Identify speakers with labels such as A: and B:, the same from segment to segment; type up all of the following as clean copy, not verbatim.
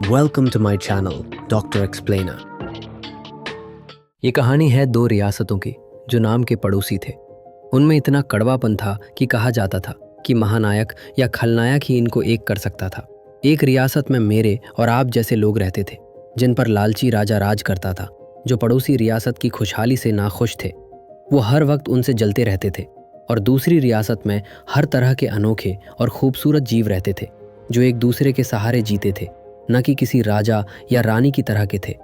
A: Welcome to my channel, Dr. Explainer. ये कहानी है दो रियासतों की जो नाम के पड़ोसी थे। उनमें इतना कड़वापन था कि कहा जाता था कि महानायक या खलनायक ही इनको एक कर सकता था। एक रियासत में मेरे और आप जैसे लोग रहते थे जिन पर लालची राजा राज करता था, जो पड़ोसी रियासत की खुशहाली से नाखुश थे। वो हर वक्त उनसे जलते रहते थे। और दूसरी रियासत में हर तरह के अनोखे और खूबसूरत जीव रहते थे जो एक दूसरे के सहारे जीते थे, न कि किसी राजा या रानी की तरह के थे।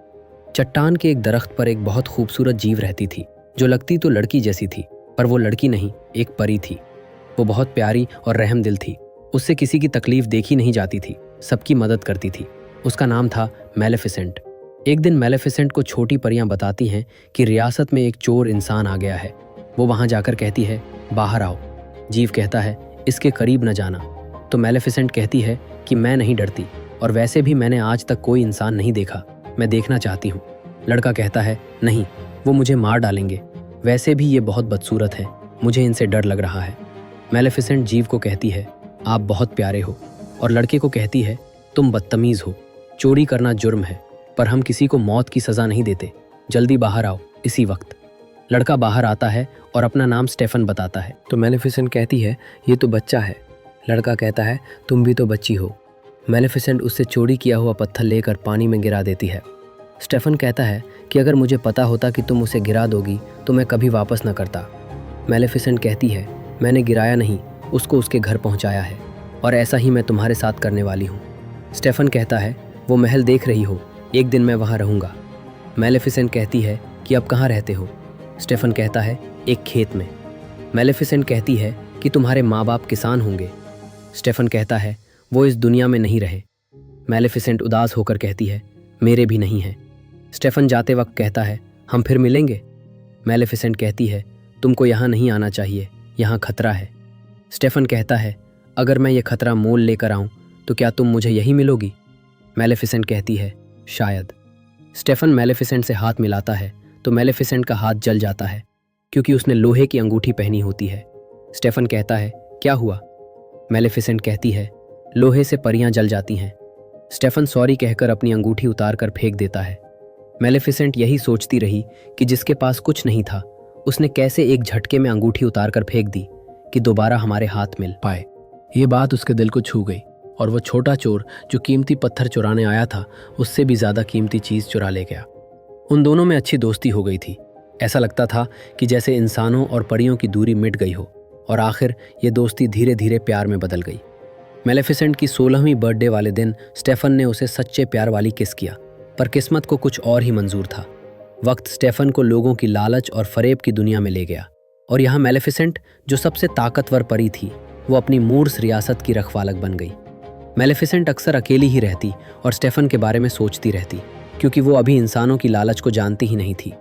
A: चट्टान के एक दरख्त पर एक बहुत खूबसूरत जीव रहती थी जो लगती तो लड़की जैसी थी, पर वो लड़की नहीं, एक परी थी। वो बहुत प्यारी और रहमदिल थी। उससे किसी की तकलीफ देखी नहीं जाती थी, सबकी मदद करती थी। उसका नाम था मैलेफिसेंट। एक दिन मैलेफिसेंट को छोटी परियां बताती हैं कि रियासत में एक चोर इंसान आ गया है। वो वहां जाकर कहती है, बाहर आओ। जीव कहता है, इसके करीब न जाना। तो मैलेफिसेंट कहती है कि मैं नहीं डरती, और वैसे भी मैंने आज तक कोई इंसान नहीं देखा, मैं देखना चाहती हूँ। लड़का कहता है, नहीं, वो मुझे मार डालेंगे। वैसे भी ये बहुत बदसूरत है, मुझे इनसे डर लग रहा है। मैलेफिसेंट जीव को कहती है, आप बहुत प्यारे हो। और लड़के को कहती है, तुम बदतमीज़ हो। चोरी करना जुर्म है, पर हम किसी को मौत की सज़ा नहीं देते। जल्दी बाहर आओ, इसी वक्त। लड़का बाहर आता है और अपना नाम स्टेफन बताता है। तो मैलेफिसेंट कहती है, ये तो बच्चा है। लड़का कहता है, तुम भी तो बच्ची हो। मैलेफिसेंट उससे चोरी किया हुआ पत्थर लेकर पानी में गिरा देती है। स्टेफन कहता है कि अगर मुझे पता होता कि तुम उसे गिरा दोगी तो मैं कभी वापस न करता। मैलेफिसेंट कहती है, मैंने गिराया नहीं, उसको उसके घर पहुंचाया है, और ऐसा ही मैं तुम्हारे साथ करने वाली हूँ। स्टेफन कहता है, वो महल देख रही हो, एक दिन मैं वहाँ रहूँगा। मैलेफिसेंट कहती है कि अब कहाँ रहते हो? स्टेफन कहता है, एक खेत में। मैलेफिसेंट कहती है कि तुम्हारे माँ बाप किसान होंगे। स्टेफन कहता है, वो इस दुनिया में नहीं रहे। मैलेफिसेंट उदास होकर कहती है, मेरे भी नहीं हैं। स्टेफन जाते वक्त कहता है, हम फिर मिलेंगे। मैलेफिसेंट कहती है, तुमको यहाँ नहीं आना चाहिए, यहाँ खतरा है। स्टेफन कहता है, अगर मैं ये खतरा मोल लेकर आऊँ तो क्या तुम मुझे यही मिलोगी? मैलेफिसेंट कहती है, शायद। स्टेफन मैलेफिसेंट से हाथ मिलाता है तो मैलेफिसेंट का हाथ जल जाता है क्योंकि उसने लोहे की अंगूठी पहनी होती है। स्टेफन कहता है, क्या हुआ? मैलेफिसेंट कहती है, लोहे से परियां जल जाती हैं। स्टेफन सॉरी कहकर अपनी अंगूठी उतार कर फेंक देता है। मैलेफिसेंट यही सोचती रही कि जिसके पास कुछ नहीं था उसने कैसे एक झटके में अंगूठी उतार कर फेंक दी कि दोबारा हमारे हाथ मिल पाए। ये बात उसके दिल को छू गई और वो छोटा चोर जो कीमती पत्थर चुराने आया था उससे भी ज़्यादा कीमती चीज़ चुरा ले गया। उन दोनों में अच्छी दोस्ती हो गई थी। ऐसा लगता था कि जैसे इंसानों और परियों की दूरी मिट गई हो, और आखिर ये दोस्ती धीरे धीरे प्यार में बदल गई। मैलेफिसेंट की 16वीं बर्थडे वाले दिन स्टेफन ने उसे सच्चे प्यार वाली किस किया, पर किस्मत को कुछ और ही मंजूर था। वक्त स्टेफन को लोगों की लालच और फरेब की दुनिया में ले गया, और यहाँ मैलेफिसेंट जो सबसे ताकतवर परी थी वो अपनी मूर्स रियासत की रखवालक बन गई। मैलेफिसेंट अक्सर अकेली ही रहती और स्टेफन के बारे में सोचती रहती, क्योंकि वो अभी इंसानों की लालच को जानती ही नहीं थी।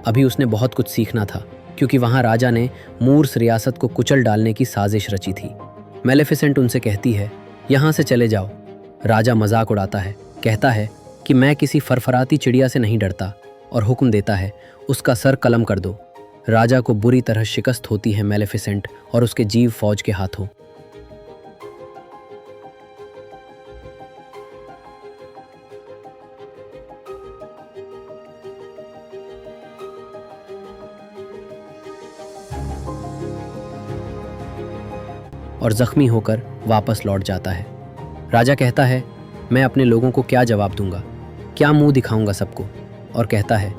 A: अभी उसने बहुत कुछ सीखना था, क्योंकि वहाँ राजा ने मूर्स रियासत को कुचल डालने की साजिश रची थी। मैलेफिसेंट उनसे कहती है, यहाँ से चले जाओ। राजा मजाक उड़ाता है, कहता है कि मैं किसी फरफराती चिड़िया से नहीं डरता, और हुक्म देता है, उसका सर कलम कर दो। राजा को बुरी तरह शिकस्त होती है मैलेफिसेंट और उसके जीव फौज के हाथों। और जख्मी होकर वापस लौट जाता है। राजा कहता है, मैं अपने लोगों को क्या जवाब दूंगा, क्या मुंह दिखाऊंगा सबको? और कहता है,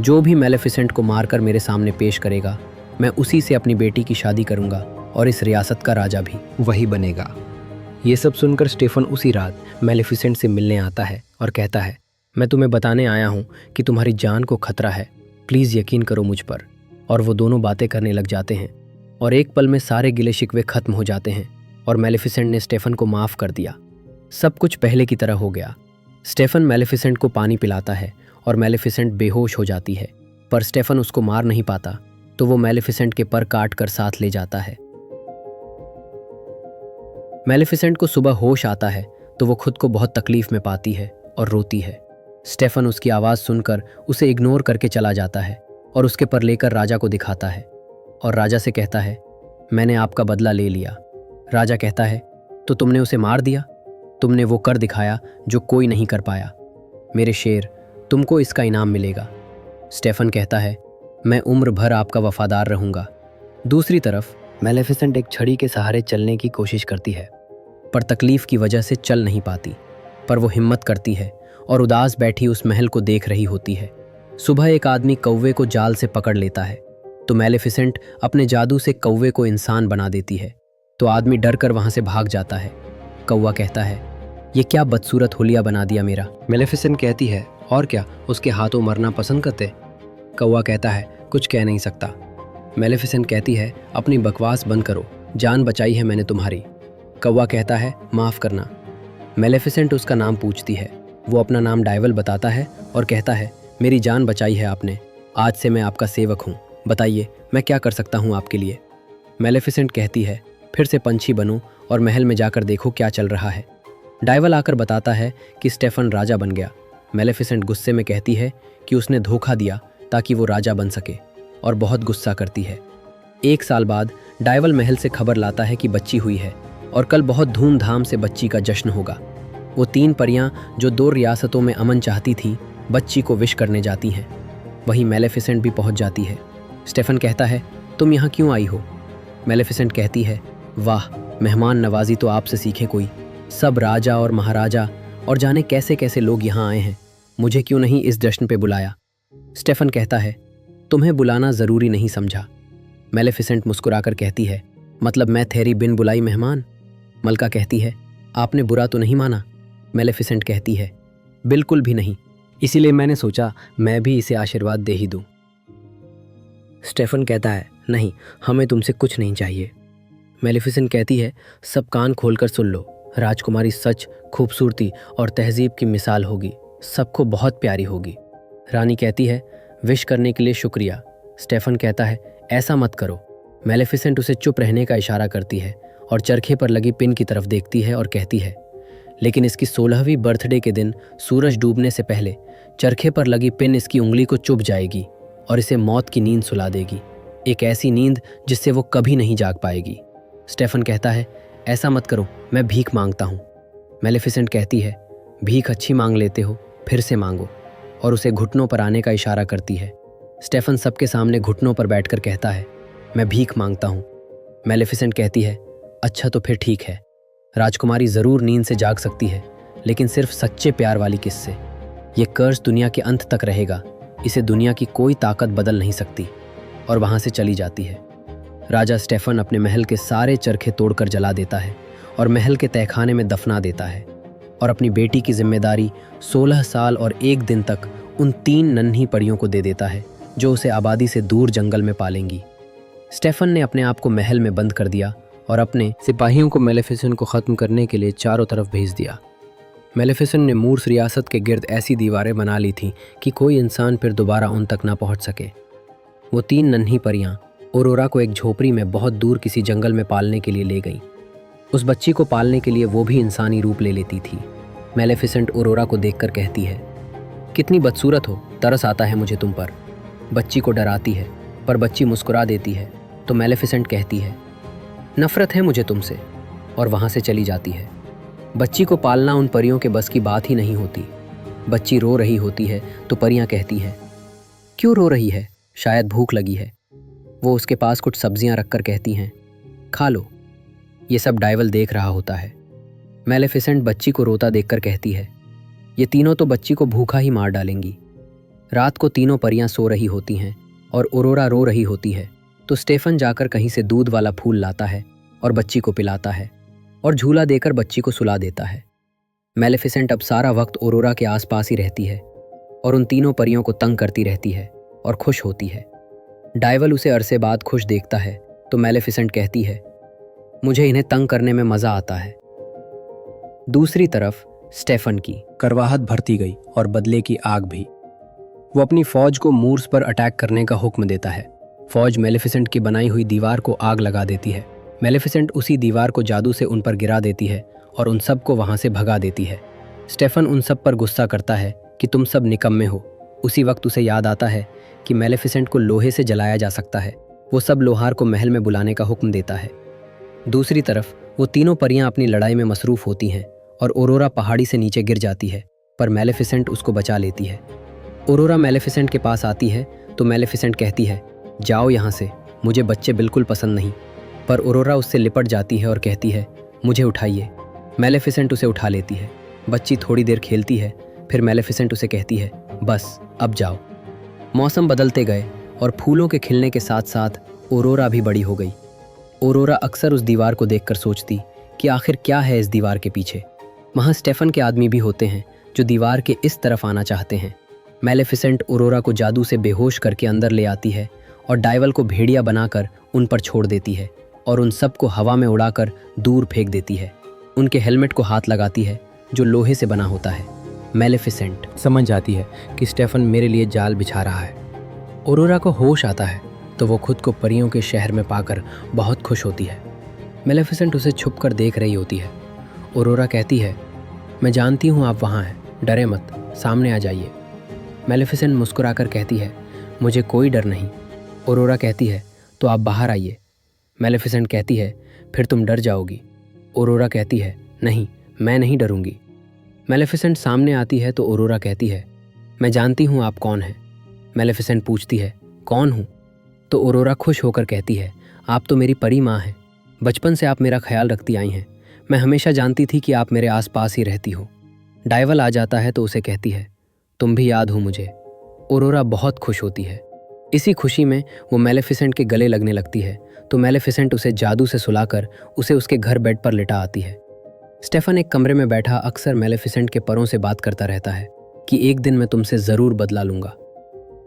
A: जो भी मैलेफिसेंट को मारकर मेरे सामने पेश करेगा मैं उसी से अपनी बेटी की शादी करूंगा, और इस रियासत का राजा भी वही बनेगा। ये सब सुनकर स्टेफन उसी रात मैलेफिसेंट से मिलने आता है और कहता है, मैं तुम्हें बताने आया हूँ कि तुम्हारी जान को खतरा है, प्लीज़ यकीन करो मुझ पर। और वो दोनों बातें करने लग जाते हैं, और एक पल में सारे गिले शिकवे खत्म हो जाते हैं, और मैलेफिसेंट ने स्टेफन को माफ़ कर दिया। सब कुछ पहले की तरह हो गया। स्टेफन मैलेफिसेंट को पानी पिलाता है और मैलेफिसेंट बेहोश हो जाती है, पर स्टेफन उसको मार नहीं पाता, तो वो मैलेफिसेंट के पर काट कर साथ ले जाता है। मैलेफिसेंट को सुबह होश आता है तो वो खुद को बहुत तकलीफ में पाती है और रोती है। स्टेफन उसकी आवाज़ सुनकर उसे इग्नोर करके चला जाता है और उसके पर लेकर राजा को दिखाता है, और राजा से कहता है, मैंने आपका बदला ले लिया। राजा कहता है, तो तुमने उसे मार दिया? तुमने वो कर दिखाया जो कोई नहीं कर पाया। मेरे शेर, तुमको इसका इनाम मिलेगा। स्टेफन कहता है, मैं उम्र भर आपका वफादार रहूंगा। दूसरी तरफ मेलेफिसेंट एक छड़ी के सहारे चलने की कोशिश करती है, पर तकलीफ की वजह से चल नहीं पाती। पर वो हिम्मत करती है और उदास बैठी उस महल को देख रही होती है। सुबह एक आदमी कौवे को जाल से पकड़ लेता है, तो मेलेफिसेंट अपने जादू से कौवे को इंसान बना देती है। तो आदमी डर कर वहाँ से भाग जाता है। कौवा कहता है, ये क्या बदसूरत हुलिया बना दिया मेरा। मेलेफिसेंट कहती है, और क्या, उसके हाथों मरना पसंद करते। कौवा कहता है, कुछ कह नहीं सकता। मेलेफिसेंट कहती है, अपनी बकवास बंद करो, जान बचाई है मैंने तुम्हारी। कौवा कहता है, माफ़ करना। मेलेफिसेंट उसका नाम पूछती है। वो अपना नाम डाइवल बताता है और कहता है, मेरी जान बचाई है आपने, आज से मैं आपका सेवक हूँ, बताइए मैं क्या कर सकता हूँ आपके लिए। मेलेफिसेंट कहती है, फिर से पंछी बनो और महल में जाकर देखो क्या चल रहा है। डाइवल आकर बताता है कि स्टेफन राजा बन गया। मेलेफिसेंट गुस्से में कहती है कि उसने धोखा दिया ताकि वो राजा बन सके, और बहुत गुस्सा करती है। 1 साल बाद डाइवल महल से खबर लाता है कि बच्ची हुई है और कल बहुत धूमधाम से बच्ची का जश्न होगा। वो 3 परियां जो 2 रियासतों में अमन चाहती थी, बच्ची को विश करने जाती हैं। वहीं मेलेफिसेंट भी पहुंच जाती है। स्टेफन कहता है, तुम यहाँ क्यों आई हो? मेलेफिसेंट कहती है, वाह, मेहमान नवाजी तो आपसे सीखे कोई। सब राजा और महाराजा और जाने कैसे कैसे लोग यहाँ आए हैं, मुझे क्यों नहीं इस जश्न पे बुलाया? स्टेफन कहता है, तुम्हें बुलाना ज़रूरी नहीं समझा। मेलेफिसेंट मुस्कुराकर कहती है, मतलब मैं ठहरी बिन बुलाई मेहमान? मलका कहती है, आपने बुरा तो नहीं माना? मेलेफिसेंट कहती है, बिल्कुल भी नहीं, इसीलिए मैंने सोचा मैं भी इसे आशीर्वाद दे ही दूं। स्टेफन कहता है, नहीं, हमें तुमसे कुछ नहीं चाहिए। मेलेफिसेंट कहती है, सब कान खोलकर सुन लो, राजकुमारी सच, खूबसूरती और तहजीब की मिसाल होगी, सबको बहुत प्यारी होगी। रानी कहती है, विश करने के लिए शुक्रिया। स्टेफन कहता है, ऐसा मत करो। मेलेफिसेंट उसे चुप रहने का इशारा करती है और चरखे पर लगी पिन की तरफ देखती है और कहती है, लेकिन इसकी 16वीं बर्थडे के दिन सूरज डूबने से पहले चरखे पर लगी पिन इसकी उंगली को चुभ जाएगी और इसे मौत की नींद सुला देगी, एक ऐसी नींद जिससे वो कभी नहीं जाग पाएगी। स्टेफन कहता है, ऐसा मत करो, मैं भीख मांगता हूँ। मेलेफिसेंट कहती है, भीख अच्छी मांग लेते हो, फिर से मांगो, और उसे घुटनों पर आने का इशारा करती है। स्टेफन सबके सामने घुटनों पर बैठकर कहता है, मैं भीख मांगता हूँ। मेलेफिसेंट कहती है, अच्छा तो फिर ठीक है, राजकुमारी ज़रूर नींद से जाग सकती है, लेकिन सिर्फ सच्चे प्यार वाली किस से। ये कर्ज दुनिया के अंत तक रहेगा, इसे दुनिया की कोई ताकत बदल नहीं सकती। और वहाँ से चली जाती है। राजा स्टेफन अपने महल के सारे चरखे तोड़कर जला देता है और महल के तहखाने में दफना देता है, और अपनी बेटी की जिम्मेदारी 16 साल और 1 दिन तक उन 3 नन्ही परियों को दे देता है, जो उसे आबादी से दूर जंगल में पालेंगी। स्टेफन ने अपने आप को महल में बंद कर दिया और अपने सिपाहियों को मेलेफिसेंट को ख़त्म करने के लिए चारों तरफ भेज दिया। मेलेफिसेंट ने मूर्स रियासत के गिर्द ऐसी दीवारें बना ली थीं कि कोई इंसान फिर दोबारा उन तक ना पहुंच सके। वो 3 नन्ही परियां औरोरा को एक झोपड़ी में बहुत दूर किसी जंगल में पालने के लिए ले गईं। उस बच्ची को पालने के लिए वो भी इंसानी रूप ले लेती थी। मेलेफिसेंट औरोरा को देखकर कहती है, कितनी बदसूरत हो, तरस आता है मुझे तुम पर। बच्ची को डराती है, पर बच्ची मुस्कुरा देती है। तो मेलेफिसेंट कहती है, नफ़रत है मुझे तुमसे, और वहाँ से चली जाती है। बच्ची को पालना उन परियों के बस की बात ही नहीं होती। बच्ची रो रही होती है तो परियां कहती है, क्यों रो रही है? शायद भूख लगी है। वो उसके पास कुछ सब्जियां रखकर कहती हैं, खा लो। ये सब डाइवल देख रहा होता है। मेलेफिसेंट बच्ची को रोता देखकर कहती है, ये तीनों तो बच्ची को भूखा ही मार डालेंगी। रात को तीनों परियां सो रही होती हैं और औरोरा रो रही होती है, तो स्टेफन जाकर कहीं से दूध वाला फूल लाता है और बच्ची को पिलाता है और झूला देकर बच्ची को सुला देता है। मेलेफिसेंट अब सारा वक्त औरोरा के आसपास ही रहती है और उन तीनों परियों को तंग करती रहती है और खुश होती है। डाइवल उसे अरसे बाद खुश देखता है तो मेलेफिसेंट कहती है, मुझे इन्हें तंग करने में मज़ा आता है। दूसरी तरफ स्टेफन की करवाहट भरती गई और बदले की आग भी। वो अपनी फौज को मूर्स पर अटैक करने का हुक्म देता है। फौज मेलेफिसेंट की बनाई हुई दीवार को आग लगा देती है। मेलेफिसेंट उसी दीवार को जादू से उन पर गिरा देती है और उन सब को वहाँ से भगा देती है। स्टेफन उन सब पर गुस्सा करता है कि तुम सब निकम्मे हो। उसी वक्त उसे याद आता है कि मेलेफिसेंट को लोहे से जलाया जा सकता है। वो सब लोहार को महल में बुलाने का हुक्म देता है। दूसरी तरफ वो तीनों परियां अपनी लड़ाई में मसरूफ़ होती हैं और ऑरोरा पहाड़ी से नीचे गिर जाती है, पर मैलेफिसेंट उसको बचा लेती है। ऑरोरा मैलेफिसेंट के पास आती है तो मैलेफिसेंट कहती है, जाओ यहाँ से, मुझे बच्चे बिल्कुल पसंद नहीं। पर ऑरोरा उससे लिपट जाती है और कहती है, मुझे उठाइए। मैलेफिसेंट उसे उठा लेती है। बच्ची थोड़ी देर खेलती है, फिर मैलेफिसेंट उसे कहती है, बस अब जाओ। मौसम बदलते गए और फूलों के खिलने के साथ साथ ऑरोरा भी बड़ी हो गई। ऑरोरा अक्सर उस दीवार को देखकर सोचती कि आखिर क्या है इस दीवार के पीछे। वहाँ स्टेफन के आदमी भी होते हैं जो दीवार के इस तरफ आना चाहते हैं। मैलेफिसेंट ऑरोरा को जादू से बेहोश करके अंदर ले आती है और डाइवल को भेड़िया बनाकर उन पर छोड़ देती है और उन सबको हवा में उड़ाकर दूर फेंक देती है। उनके हेलमेट को हाथ लगाती है जो लोहे से बना होता है। मैलेफिसेंट समझ जाती है कि स्टेफन मेरे लिए जाल बिछा रहा है। ऑरोरा को होश आता है तो वो खुद को परियों के शहर में पाकर बहुत खुश होती है। मैलेफिसेंट उसे छुपकर देख रही होती है। ऑरोरा कहती है, मैं जानती हूँ आप वहाँ हैं, डरे मत, सामने आ जाइए। मैलेफिसेंट मुस्कुराकर कहती है, मुझे कोई डर नहीं। ऑरोरा कहती है, तो आप बाहर आइए। मैलेफिसेंट कहती है, फिर तुम डर जाओगी। ऑरोरा कहती है, नहीं, मैं नहीं डरूंगी। मैलेफिसेंट सामने आती है तो ऑरोरा कहती है, मैं जानती हूँ आप कौन हैं। मैलेफिसेंट पूछती है, कौन हूँ? तो ऑरोरा खुश होकर कहती है, आप तो मेरी परी माँ हैं। बचपन से आप मेरा ख्याल रखती आई हैं। मैं हमेशा जानती थी कि आप मेरे आसपास ही रहती हो। डाइवल आ जाता है तो उसे कहती है, तुम भी याद हो मुझे। ऑरोरा बहुत खुश होती है। इसी खुशी में वो मैलेफिसेंट के गले लगने लगती है तो मैलेफिसेंट उसे जादू से सुलाकर उसे उसके घर बेड पर लिटा आती है। स्टेफन एक कमरे में बैठा अक्सर मैलेफिसेंट के परों से बात करता रहता है कि एक दिन मैं तुमसे ज़रूर बदला लूँगा।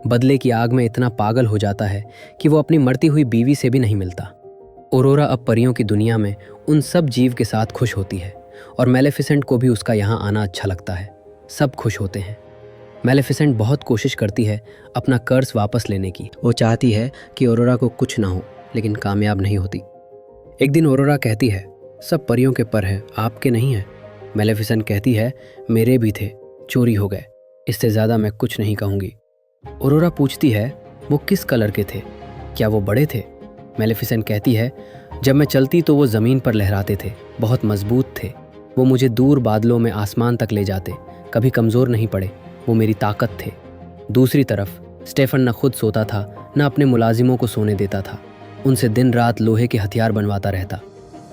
A: बदले की आग में इतना पागल हो जाता है कि वो अपनी मरती हुई बीवी से भी नहीं मिलता। ऑरोरा अब परियों की दुनिया में उन सब जीव के साथ खुश होती है और मैलेफिसेंट को भी उसका यहाँ आना अच्छा लगता है। सब खुश होते हैं। मैलेफिसेंट बहुत कोशिश करती है अपना कर्ज वापस लेने की। वो चाहती है कि ऑरोरा को कुछ ना हो, लेकिन कामयाब नहीं होती। एक दिन ऑरोरा कहती है, सब परियों के पर हैं, आपके नहीं हैं। मैलेफिसेंट कहती है, मेरे भी थे, चोरी हो गए। इससे ज़्यादा मैं कुछ नहीं कहूँगी। ऑरोरा पूछती है, वो किस कलर के थे? क्या वो बड़े थे? मैलेफिसेंट कहती है, जब मैं चलती तो वो ज़मीन पर लहराते थे, बहुत मजबूत थे। वो मुझे दूर बादलों में आसमान तक ले जाते, कभी कमज़ोर नहीं पड़े, वो मेरी ताकत थे। दूसरी तरफ स्टेफन न खुद सोता था, न अपने मुलाजिमों को सोने देता था। उनसे दिन रात लोहे के हथियार बनवाता रहता।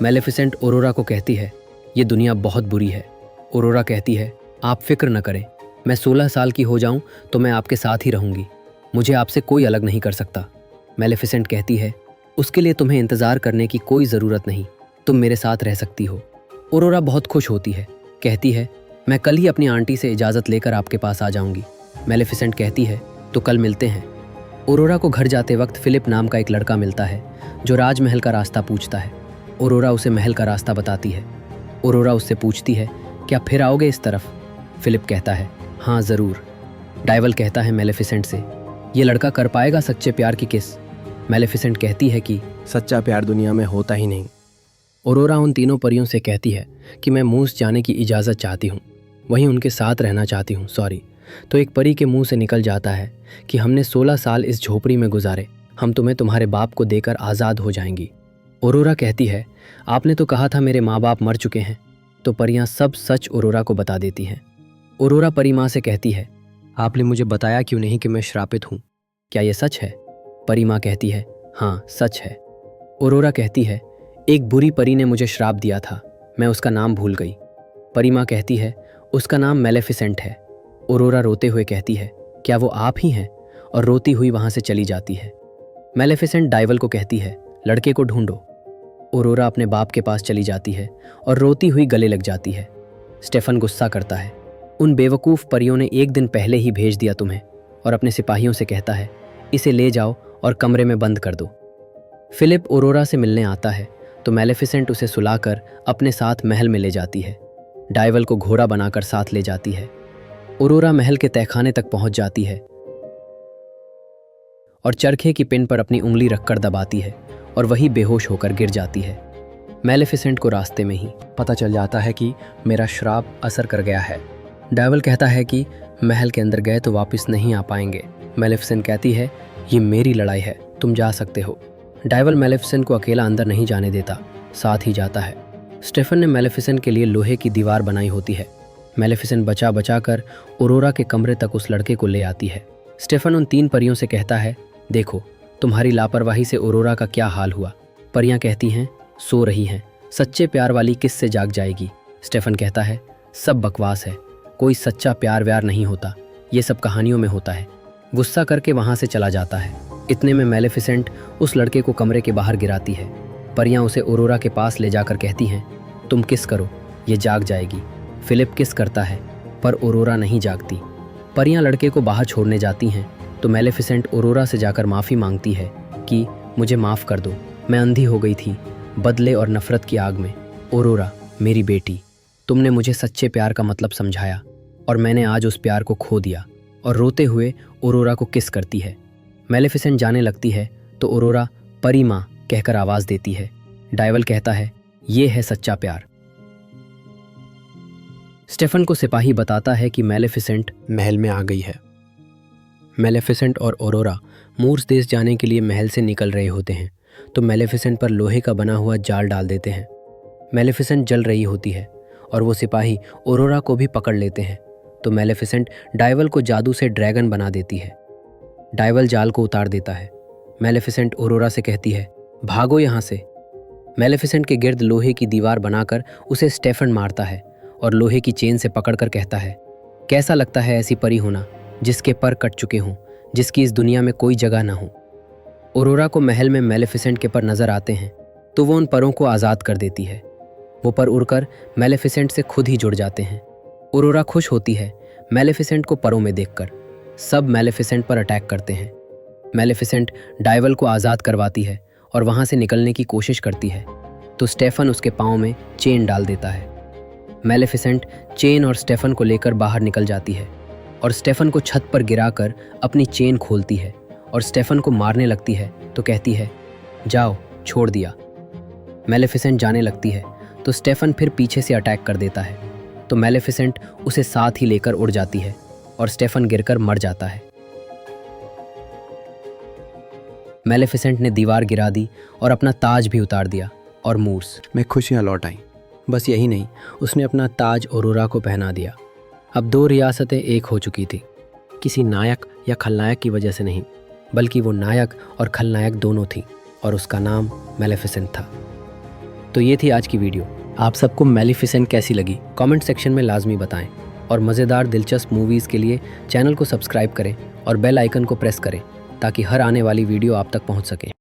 A: मैलेफिसेंट ऑरोरा को कहती है, ये दुनिया बहुत बुरी है। ऑरोरा कहती है, आप फिक्र न करें, मैं 16 साल की हो जाऊं तो मैं आपके साथ ही रहूंगी। मुझे आपसे कोई अलग नहीं कर सकता। मैलेफिसेंट कहती है, उसके लिए तुम्हें इंतज़ार करने की कोई ज़रूरत नहीं, तुम मेरे साथ रह सकती हो। ऑरोरा बहुत खुश होती है, कहती है, मैं कल ही अपनी आंटी से इजाज़त लेकर आपके पास आ जाऊंगी। मैलेफिसेंट कहती है, तो कल मिलते हैं। ऑरोरा को घर जाते वक्त फिलिप नाम का एक लड़का मिलता है जो राजमहल का रास्ता पूछता है। ऑरोरा उसे महल का रास्ता बताती है। ऑरोरा उससे पूछती है, क्या फिर आओगे इस तरफ? फिलिप कहता है, हाँ ज़रूर। डाइवल कहता है मैलेफिसेंट से, ये लड़का कर पाएगा सच्चे प्यार की किस? मैलेफिसेंट कहती है कि सच्चा प्यार दुनिया में होता ही नहीं। ऑरोरा उन तीनों परियों से कहती है कि मैं मूस जाने की इजाज़त चाहती हूँ, वहीं उनके साथ रहना चाहती हूँ, सॉरी। तो एक परी के मुंह से निकल जाता है कि हमने 16 साल इस झोपड़ी में गुजारे, हम तुम्हें तुम्हारे बाप को देकर आज़ाद हो जाएंगी। ऑरोरा कहती है, आपने तो कहा था मेरे माँ बाप मर चुके हैं। तो परियां सब सच ऑरोरा को बता देती हैं। ऑरोरा परी माँ से कहती है, आपने मुझे बताया क्यों नहीं कि मैं श्रापित हूँ? क्या ये सच है? परी माँ कहती है, हाँ सच है। ऑरोरा कहती है, एक बुरी परी ने मुझे श्राप दिया था, मैं उसका नाम भूल गई। परी माँ कहती है, उसका नाम मैलेफिसेंट है। ऑरोरा रोते हुए कहती है, क्या वो आप ही हैं? और रोती हुई वहाँ से चली जाती है। मैलेफिसेंट डाइवल को कहती है, लड़के को ढूंढो। ऑरोरा अपने बाप के पास चली जाती है और रोती हुई गले लग जाती है। स्टेफन गुस्सा करता है, उन बेवकूफ़ परियों ने एक दिन पहले ही भेज दिया तुम्हें, और अपने सिपाहियों से कहता है, इसे ले जाओ और कमरे में बंद कर दो। फिलिप ऑरोरा से मिलने आता है तो मैलेफिसेंट उसे सुलाकर अपने साथ महल में ले जाती है। डाइवल को घोड़ा बनाकर साथ ले जाती है। ऑरोरा महल के तहखाने तक पहुंच जाती है और चरखे की पिन पर अपनी उंगली रखकर दबाती है और वही बेहोश होकर गिर जाती है। मैलेफिसेंट को रास्ते में ही पता चल जाता है कि मेरा श्राप असर कर गया है। डाइवल कहता है कि महल के अंदर गए तो वापस नहीं आ पाएंगे। मैलेफिसेंट कहती है, ये मेरी लड़ाई है, तुम जा सकते हो। डाइवल मैलेफिसेंट को अकेला अंदर नहीं जाने देता, साथ ही जाता है। स्टेफन ने मेलेफिसेंट के लिए लोहे की दीवार बनाई होती है। मेलेफिसेंट बचा बचा कर ऑरोरा के कमरे तक उस लड़के को ले आती है। स्टेफन उन 3 परियों से कहता है, देखो तुम्हारी लापरवाही से ऑरोरा का क्या हाल हुआ। परियां कहती हैं, सो रही हैं, सच्चे प्यार वाली किससे जाग जाएगी। स्टेफन कहता है, सब बकवास है, कोई सच्चा प्यार व्यार नहीं होता, ये सब कहानियों में होता है। गुस्सा करके वहाँ से चला जाता है। इतने में मेलेफिसेंट उस लड़के को कमरे के बाहर गिराती है। परियां उसे ऑरोरा के पास ले जाकर कहती हैं, तुम किस करो, ये जाग जाएगी। फिलिप किस करता है, पर ऑरोरा नहीं जागती। परियां लड़के को बाहर छोड़ने जाती हैं तो मेलेफिसेंट ऑरोरा से जाकर माफ़ी मांगती है कि मुझे माफ़ कर दो, मैं अंधी हो गई थी बदले और नफ़रत की आग में। ऑरोरा मेरी बेटी, तुमने मुझे सच्चे प्यार का मतलब समझाया और मैंने आज उस प्यार को खो दिया। और रोते हुए ऑरोरा को किस करती है। मेलेफिसेंट जाने लगती है तो ऑरोरा परी माँ कहकर आवाज़ देती है। डायवल कहता है, ये है सच्चा प्यार। स्टेफन को सिपाही बताता है कि मेलेफिसेंट महल में आ गई है। मेलेफिसेंट और ऑरोरा मूर्स देश जाने के लिए महल से निकल रहे होते हैं तो मेलेफिसेंट पर लोहे का बना हुआ जाल डाल देते हैं। मेलेफिसेंट जल रही होती है और वो सिपाही ऑरोरा को भी पकड़ लेते हैं तो मेलेफिसेंट डायवल को जादू से ड्रैगन बना देती है। डायवल जाल को उतार देता है। मेलेफिसेंट ऑरोरा से कहती है, भागो यहाँ से। मेलेफिसेंट के गिर्द लोहे की दीवार बनाकर उसे स्टेफन मारता है और लोहे की चेन से पकड़कर कहता है, कैसा लगता है ऐसी परी होना जिसके पर कट चुके हों, जिसकी इस दुनिया में कोई जगह ना हो। ऑरोरा को महल में मेलेफिसेंट के पर नजर आते हैं तो वो उन परों को आज़ाद कर देती है। वो पर उड़कर मेलेफिसेंट से खुद ही जुड़ जाते हैं। ऑरोरा खुश होती है मेलेफिसेंट को परों में देखकर। सब मेलेफिसेंट पर अटैक करते हैं। मेलेफिसेंट डायवल को आज़ाद करवाती है और वहाँ से निकलने की कोशिश करती है तो स्टेफन उसके पाँव में चेन डाल देता है। मेलेफिसेंट चेन और स्टेफन को लेकर बाहर निकल जाती है और स्टेफन को छत पर गिराकर अपनी चेन खोलती है और स्टेफन को मारने लगती है तो कहती है, जाओ, छोड़ दिया। मेलेफिसेंट जाने लगती है तो स्टेफन फिर पीछे से अटैक कर देता है तो मेलेफिसेंट उसे साथ ही लेकर उड़ जाती है और स्टेफन गिरकर मर जाता है। मेलेफिसेंट ने दीवार गिरा दी और अपना ताज भी उतार दिया और मूर्स
B: में खुशियाँ लौट आईं।
A: बस यही नहीं, उसने अपना ताज ऑरोरा को पहना दिया। अब 2 रियासतें एक हो चुकी थी, किसी नायक या खलनायक की वजह से नहीं, बल्कि वो नायक और खलनायक दोनों थी और उसका नाम मेलेफिसेंट था। तो ये थी आज की वीडियो। आप सबको मेलेफिसेंट कैसी लगी कमेंट सेक्शन में लाजमी बताएं और मज़ेदार दिलचस्प मूवीज़ के लिए चैनल को सब्सक्राइब करें और बेल आइकन को प्रेस करें ताकि हर आने वाली वीडियो आप तक पहुंच सके।